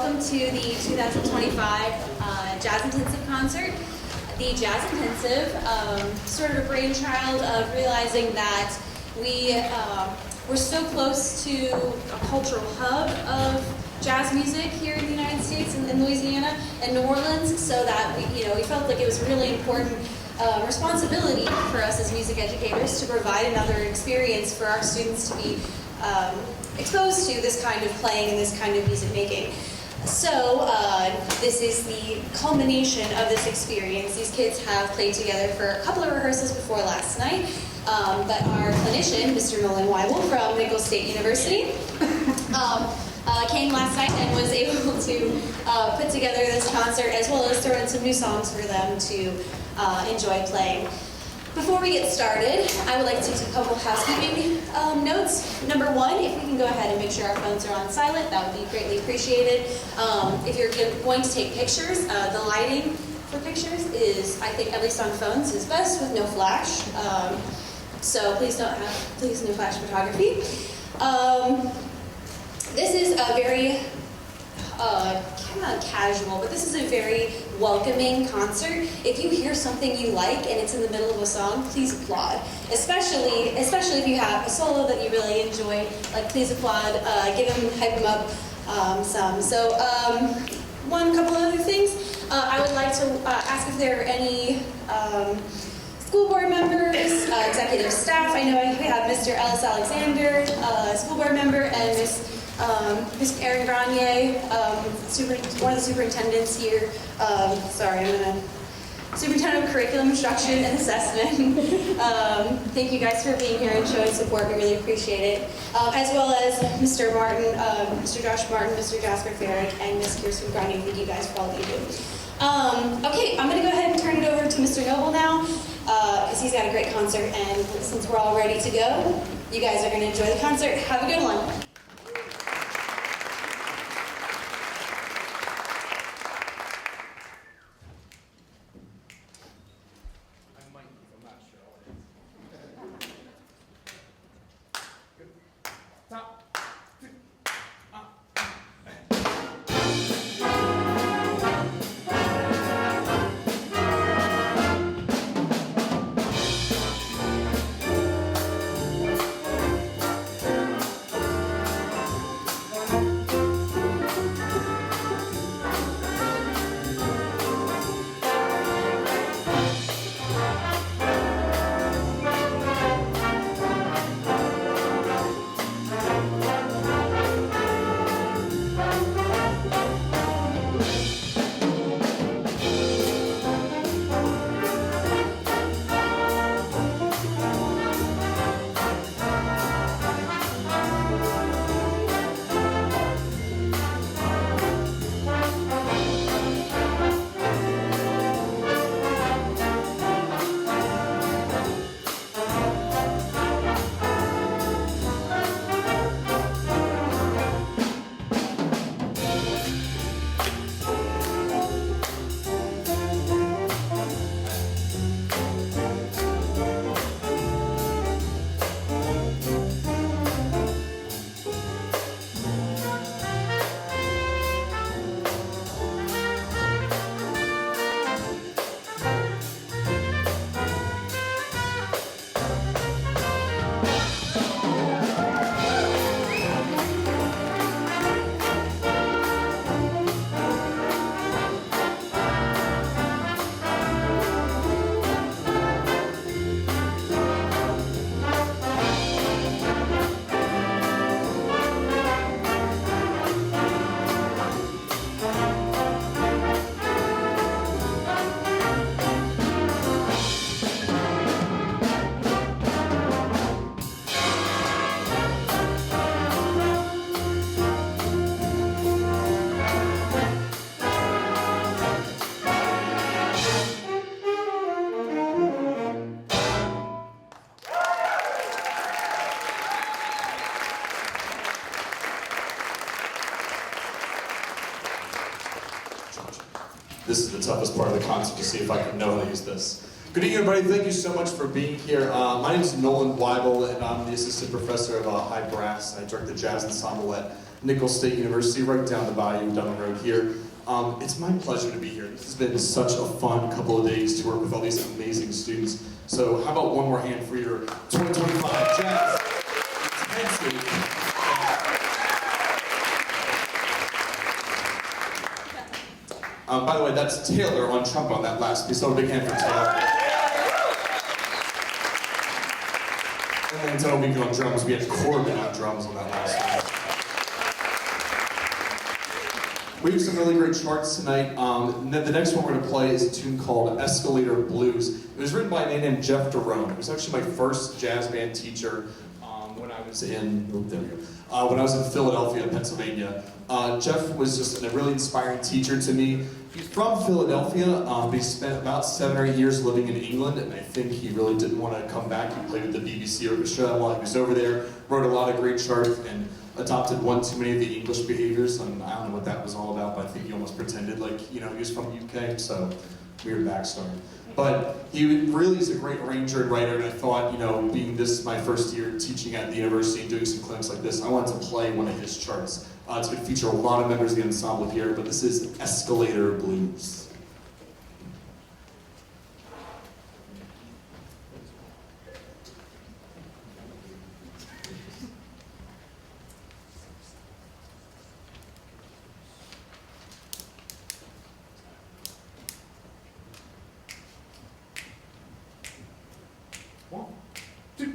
welcome to the 2025 Jazz Intensive concert. The Jazz Intensive, sort of a brainchild of realizing that we're so close to a cultural hub of jazz music here in the United States, in Louisiana and New Orleans, so that we felt like it was a really important responsibility for us as music educators to provide another experience for our students to be exposed to this kind of playing and this kind of music making. So this is the culmination of this experience. These kids have played together for a couple of rehearsals before last night, but our clinician, Mr. Nolan Weibel from Nicholls State University, came last night and was able to put together this concert as well as throw in some new songs for them to enjoy playing. Before we get started, I would like to take a couple of housekeeping notes. Number one, if we can go ahead and make sure our phones are on silent, that would be greatly appreciated. If you're going to take pictures, the lighting for pictures is, I think, at least on phones, is best with no flash. So please no flash photography. This is a very not casual, but this is a very welcoming concert. If you hear something you like and it's in the middle of a song, please applaud. Especially if you have a solo that you really enjoy, like please applaud, hype them up some. So couple other things. I would like to ask if there are any school board members, executive staff. I know we have Mr. Ellis Alexander, school board member, and Ms. Erin Granier, one of the superintendents here. Superintendent of Curriculum Instruction and Assessment. Thank you guys for being here and showing support. We really appreciate it. As well as Mr. Martin, Mr. Josh Martin, Mr. Jasper Farrick, and Ms. Kirsten Granier. Thank you guys for all that you do. Okay, I'm going to go ahead and turn it over to Mr. Noble now, because he's got a great concert, and since we're all ready to go, you guys are going to enjoy the concert. Have a good one. This is the toughest part of the concert, to see if I can know how to use this. Good evening, everybody. Thank you so much for being here. My name is Nolan Weibel, and I'm the assistant professor of high brass. I direct the jazz ensemble at Nichols State University, right down the bayou, down the road here. It's my pleasure to be here. This has been such a fun couple of days to work with all these amazing students. So how about one more hand for your 2025 Jazz Intensive. By the way, that's Taylor on trombone, that last piece. So a big hand for Taylor. And then Antonio Beacon on drums. We had Corbin on drums on that last one. We have some really great charts tonight. The next one we're going to play is a tune called Escalator Blues. It was written by a man named Jeff Derone. It was actually my first jazz band teacher when I was in, when I was in Philadelphia, Pennsylvania. Jeff was just a really inspiring teacher to me. He's from Philadelphia, but he spent about 7 or 8 years living in England, and I think he really didn't want to come back. He played with the BBC Orchestra while he was over there, wrote a lot of great charts, and adopted one too many of the English behaviors, and I don't know what that was all about, but I think he almost pretended like, he was from the UK, so weird backstory. But he really is a great arranger and writer, and I thought, being this my first year teaching at the university and doing some clinics like this, I wanted to play one of his charts. It's going to feature a lot of members of the ensemble here, but this is Escalator Blues. One, two,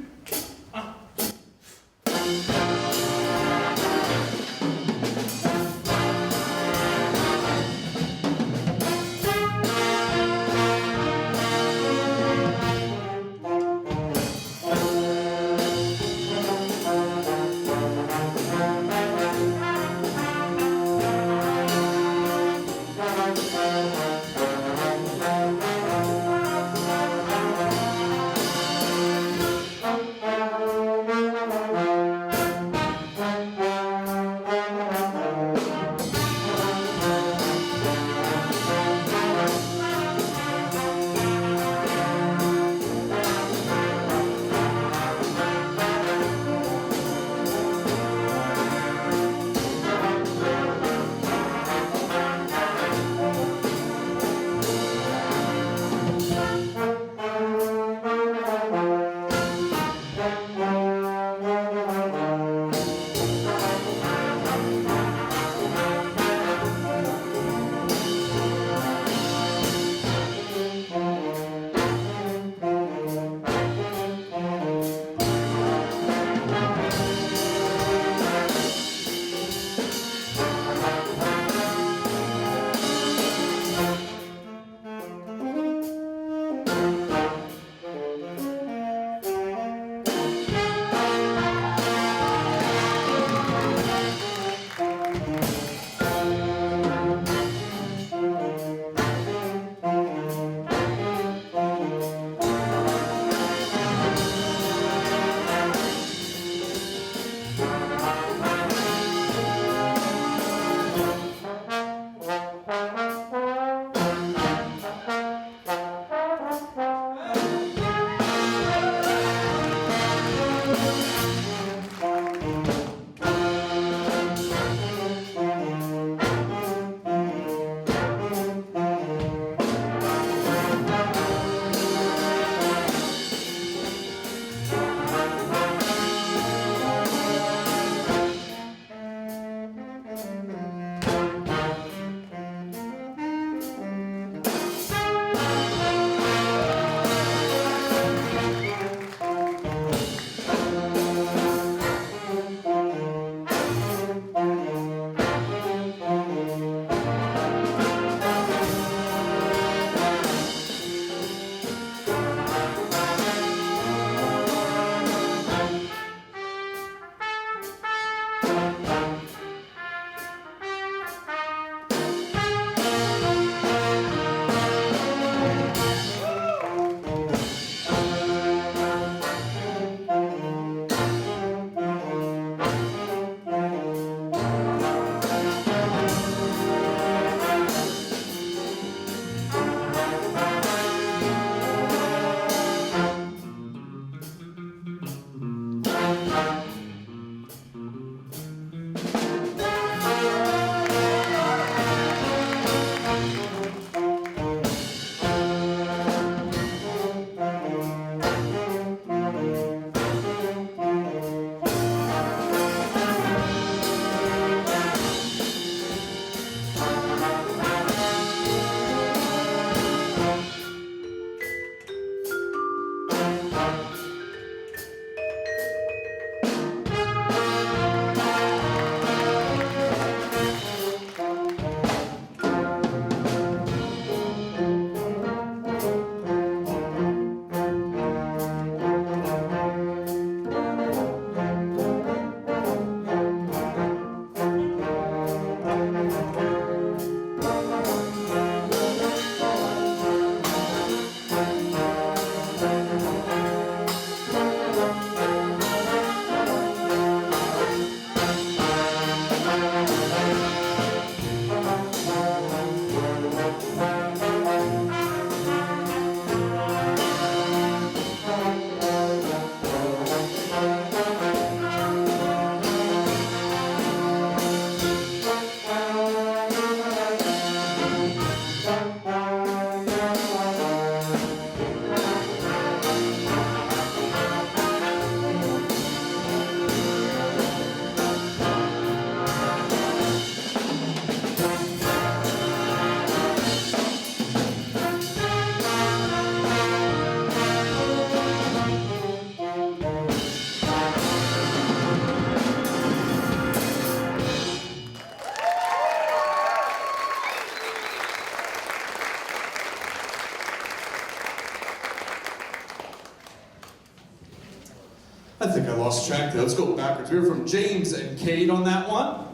I think I lost track there. Let's go backwards. We heard from James and Kate on that one.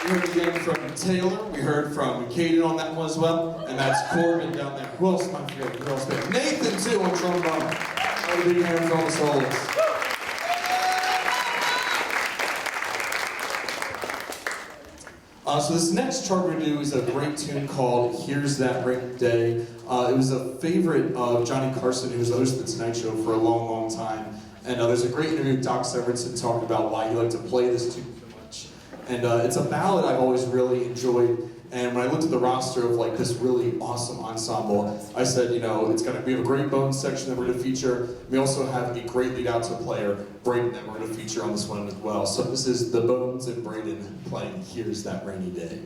We heard again from Taylor. We heard from Kate on that one as well. And that's Corbin down there. Who else am I forgetting? Who else? Nathan too on trombone. What a big hand for all the solos. So this next chart we're going to do is a great tune called Here's That Rainy Day. It was a favorite of Johnny Carson, who was the host of The Tonight Show for a long, long time. And there's a great interview with Doc Severinsen talking about why he liked to play this tune so much. And it's a ballad I've always really enjoyed. And when I looked at the roster of like this really awesome ensemble, I said, you know, we have a great bones section that we're going to feature. We also have a great lead alto player, Braden, that we're going to feature on this one as well. So this is the Bones and Braden playing Here's That Rainy Day.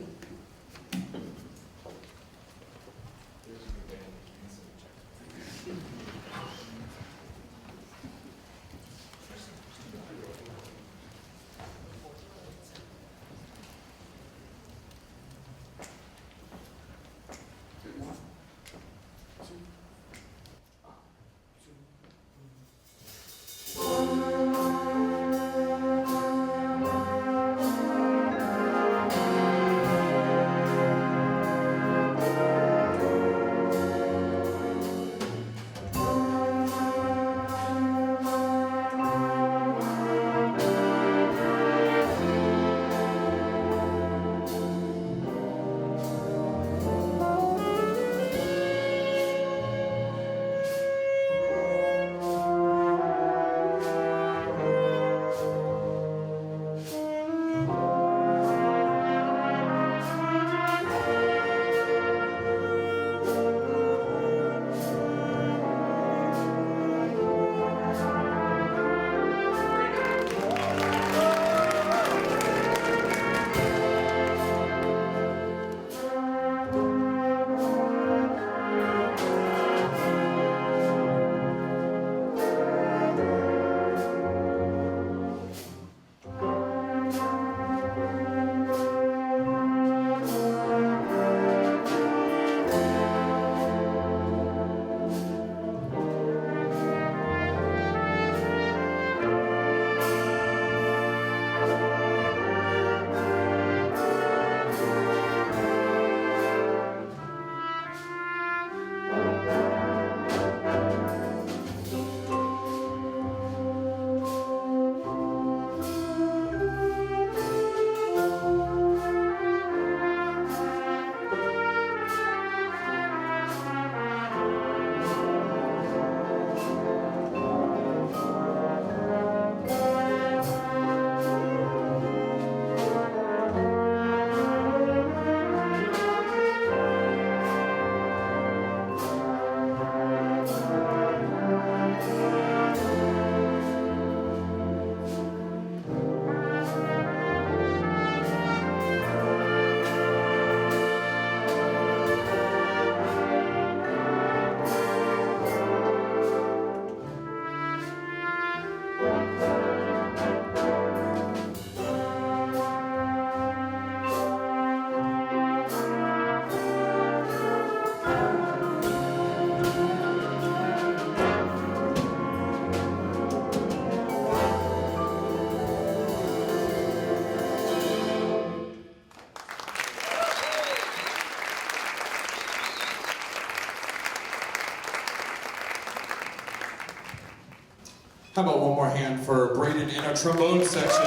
How about one more hand for Braden in our trombone section?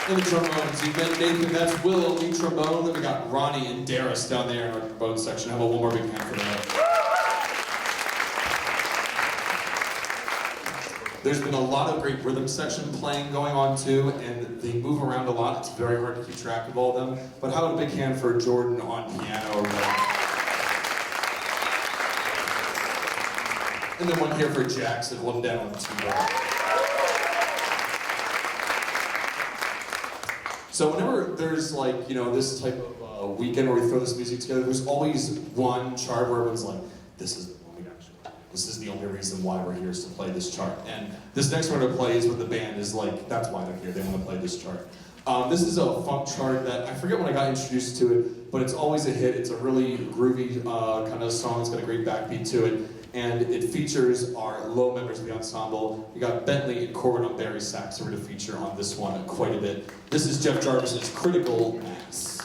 In the trombones, you've met Nathan, that's Will, lead trombone. Then we got Ronnie and Darius down there in our trombone section. How about one more big hand for them? There's been a lot of great rhythm section playing going on too, and they move around a lot. It's very hard to keep track of all of them. But how about a big hand for Jordan on piano? And then one here for Jackson, holding down on the keyboard. So whenever there's like, you know, this type of weekend where we throw this music together, there's always one chart where everyone's like, this is the one we actually like. This is the only reason why we're here is to play this chart. And this next one to play is with the band is like, that's why they're here, they want to play this chart. This is a funk chart that, I forget when I got introduced to it, but it's always a hit. It's a really groovy kind of song. It's got a great backbeat to it. And it features our low members of the ensemble. We got Bentley and Corbin on Barry sax, so we're going to feature on this one quite a bit. This is Jeff Jarvis's Critical Mass.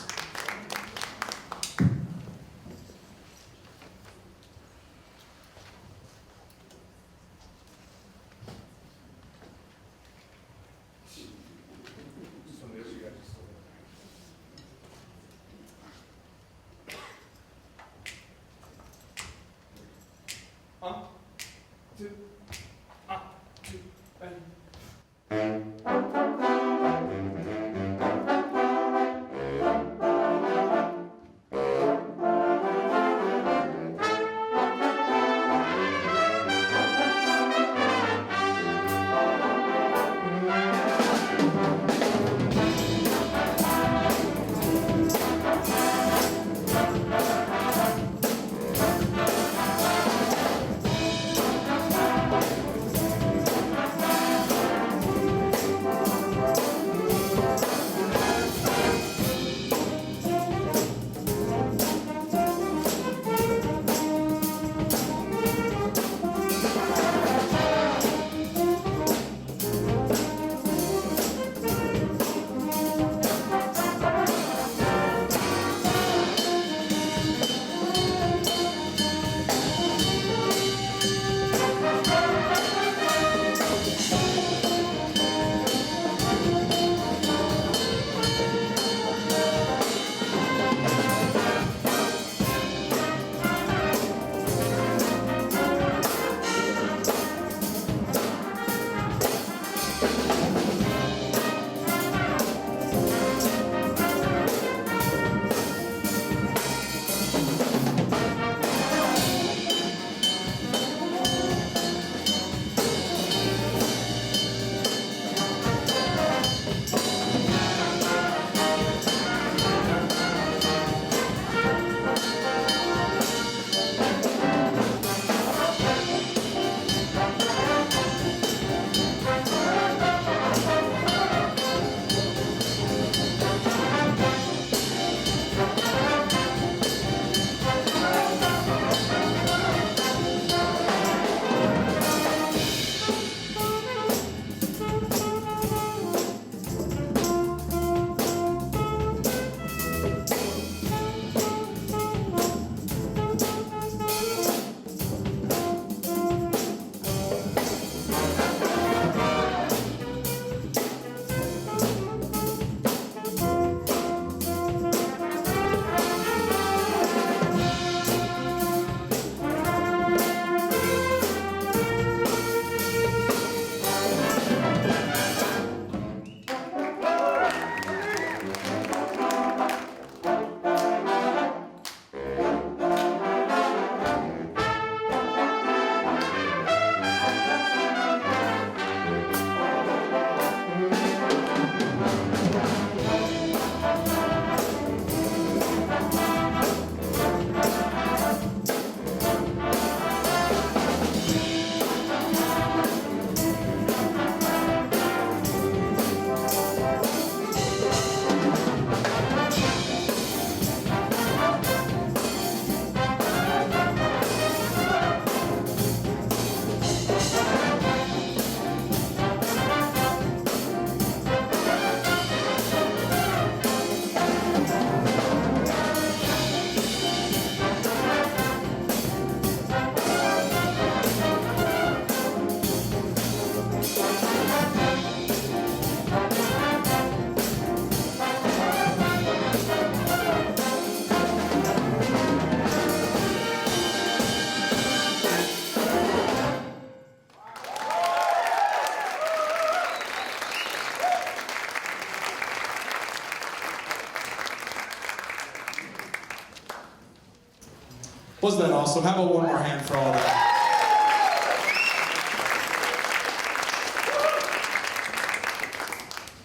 Wasn't that awesome? How about one more hand for all that?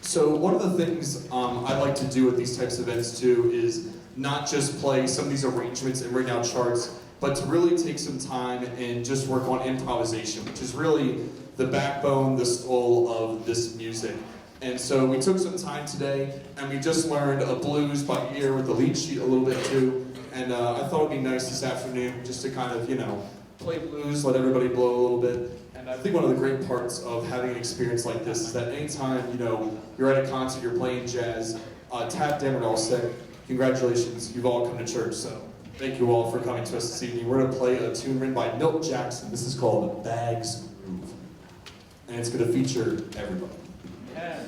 So one of the things I like to do at these types of events too is not just play some of these arrangements and write out charts, but to really take some time and just work on improvisation, which is really the backbone, the soul of this music. And so we took some time today, and we just learned a blues by ear with the lead sheet a little bit too. And I thought it'd be nice this afternoon just to kind of, play blues, let everybody blow a little bit. And I think one of the great parts of having an experience like this is that anytime, you're at a concert, you're playing jazz, Tap Dammerdall said, congratulations, you've all come to church. So thank you all for coming to us this evening. We're going to play a tune written by Milt Jackson. This is called Bags Groove. And it's going to feature everybody. Yes.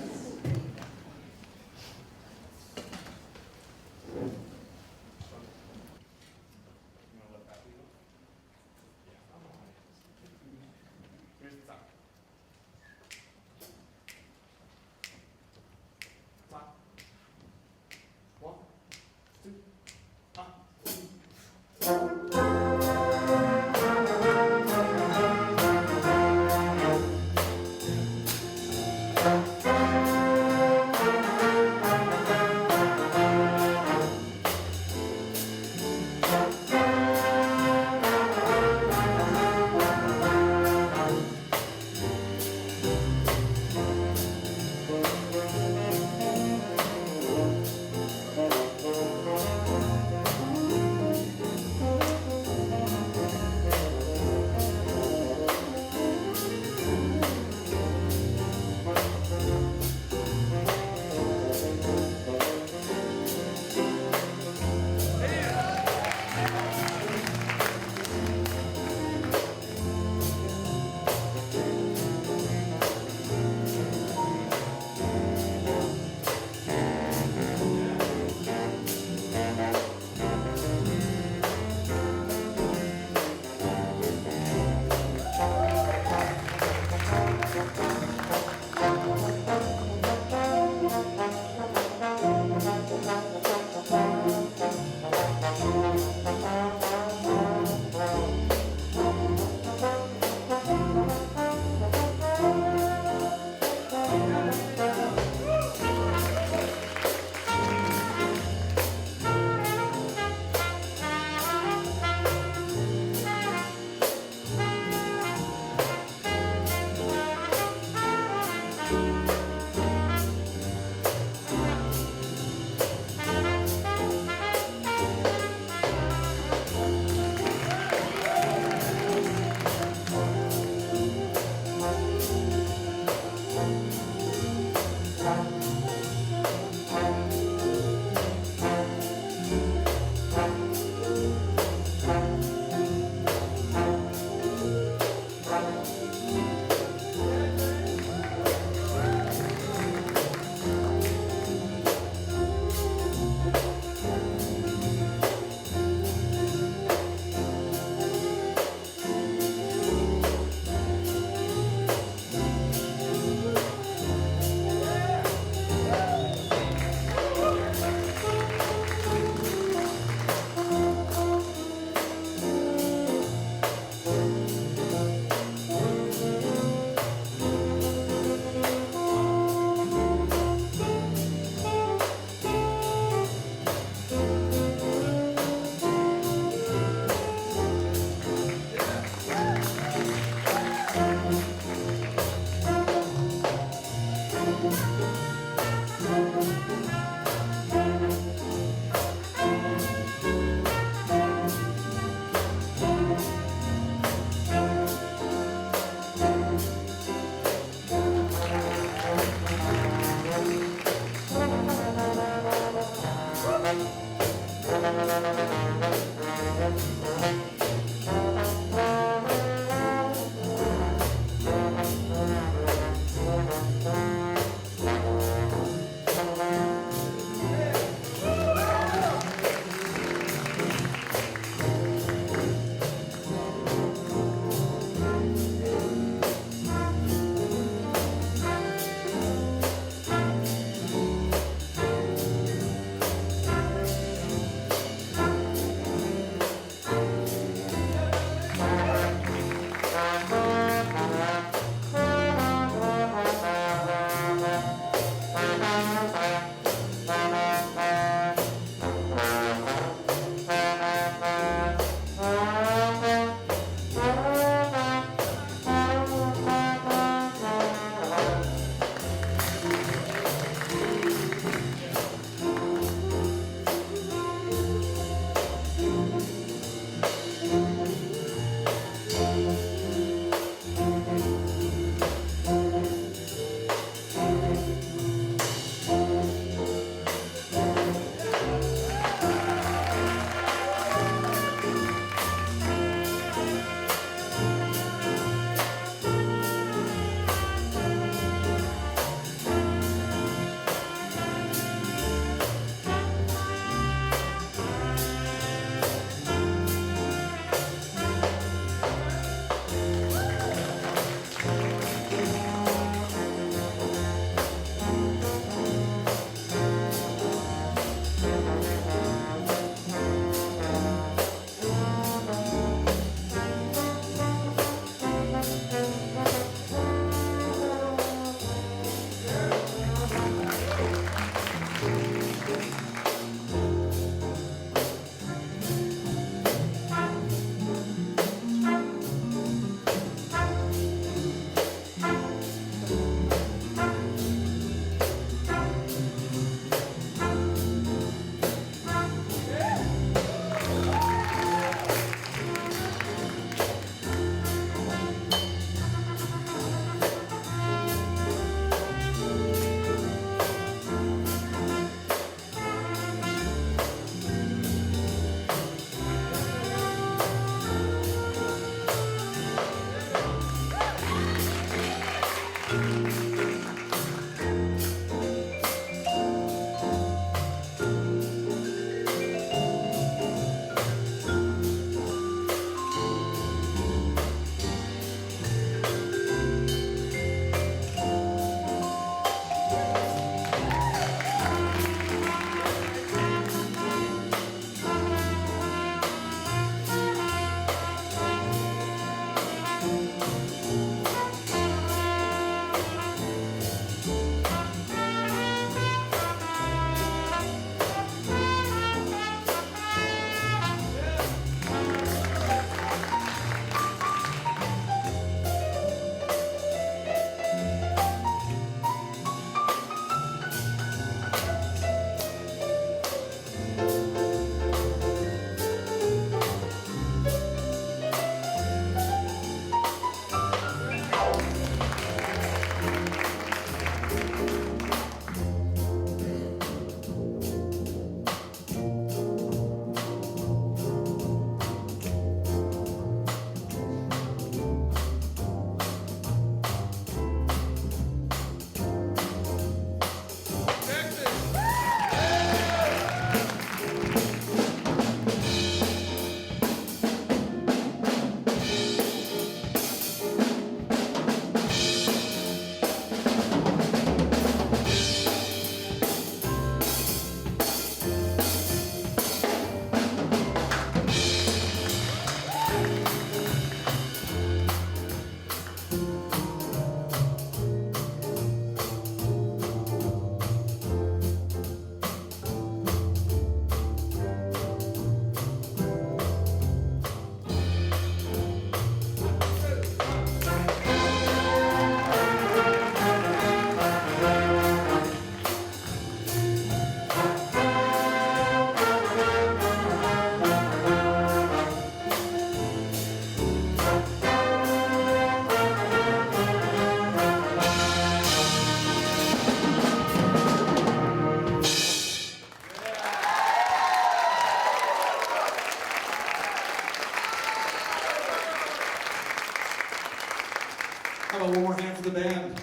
How about one more hand for the band?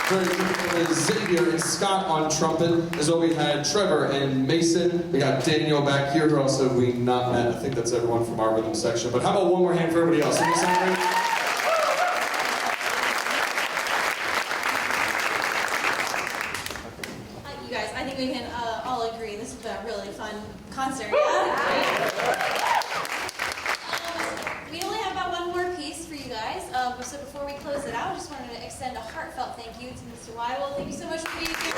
Very good. Xavier and Scott on trumpet. As well, we had Trevor and Mason. We got Daniel back here, who also we not met. I think that's everyone from our rhythm section. But how about one more hand for everybody else? Does that sound great? You guys, I think we can all agree this has been a really fun concert. Yeah? We only have about one more piece for you guys. So before we close it out, I just wanted to extend a heartfelt thank you to Mr. Weibel. Thank you so much for being here.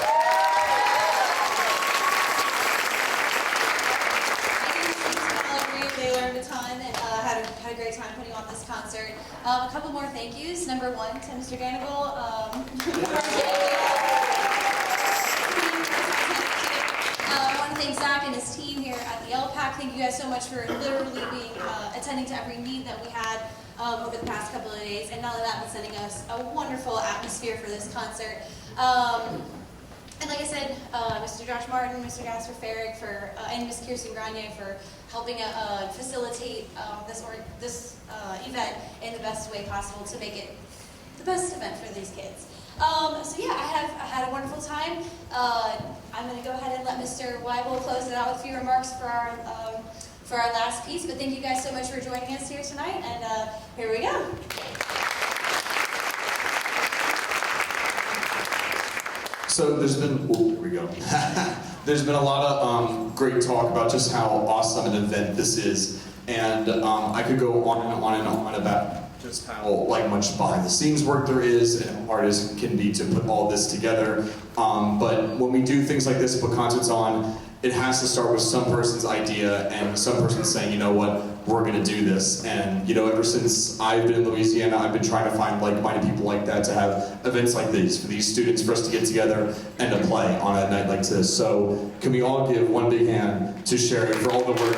They learned a ton and had a great time putting on this concert. A couple more thank yous. Number one to Mr. Ganigal. I want to thank Zach and his team here at the LPAC. Thank you guys so much for literally being attending to every need that we had over the past couple of days, and not only that, but sending us a wonderful atmosphere for this concert. And like I said, Mr. Josh Martin, Mr. Gasper Farrig, and Ms. Kirsten Granier for helping facilitate this event in the best way possible to make it the best event for these kids. So yeah, I had a wonderful time. I'm going to go ahead and let Mr. Weibel close it out with a few remarks for our last piece. But thank you guys so much for joining us here tonight, and here we go. So there's been, here we go. There's been a lot of great talk about just how awesome an event this is, and I could go on and on and on about just how much behind the scenes work there is and how hard it can be to put all this together. But when we do things like this, put concerts on, it has to start with some person's idea and some person saying, you know what, we're going to do this. And ever since I've been in Louisiana, I've been trying to find like-minded people like that to have events like these for these students, for us to get together and to play on a night like this. So can we all give one big hand to Sherry for all the work.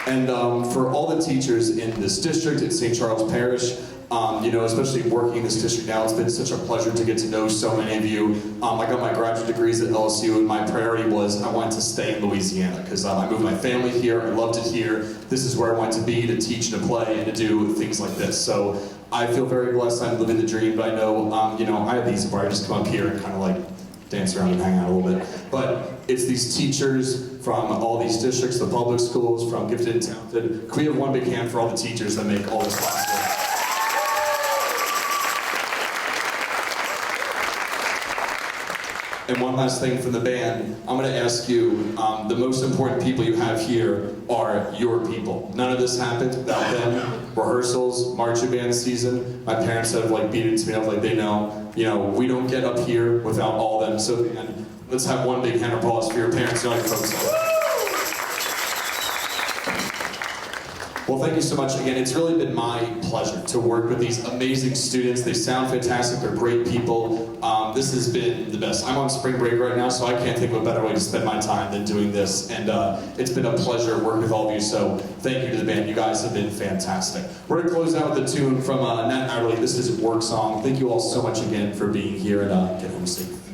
And for all the teachers in this district, in St. Charles Parish, especially working in this district now, it's been such a pleasure to get to know so many of you. I got my graduate degrees at LSU, and my priority was I wanted to stay in Louisiana because I moved my family here, I loved it here. This is where I wanted to be, to teach and to play and to do things like this. So I feel very blessed. I'm living the dream, but I know, I have these where I just come up here and kind of dance around and hang out a little bit. But it's these teachers from all these districts, the public schools, from gifted and talented. Can we have one big hand for all the teachers that make all this possible? And one last thing from the band, I'm going to ask you, the most important people you have here are your people. None of this happened without them. Rehearsals, marching band season, my parents have beat it to me up they know. We don't get up here without all them. So again, let's have one big hand of applause for your parents and all your folks. Well, thank you so much. Again, it's really been my pleasure to work with these amazing students. They sound fantastic. They're great people. This has been the best. I'm on spring break right now, so I can't think of a better way to spend my time than doing this. And it's been a pleasure working with all of you, so thank you to the band. You guys have been fantastic. We're going to close out with a tune from Nat Adderley. This is Work Song. Thank you all so much again for being here, and get home safe.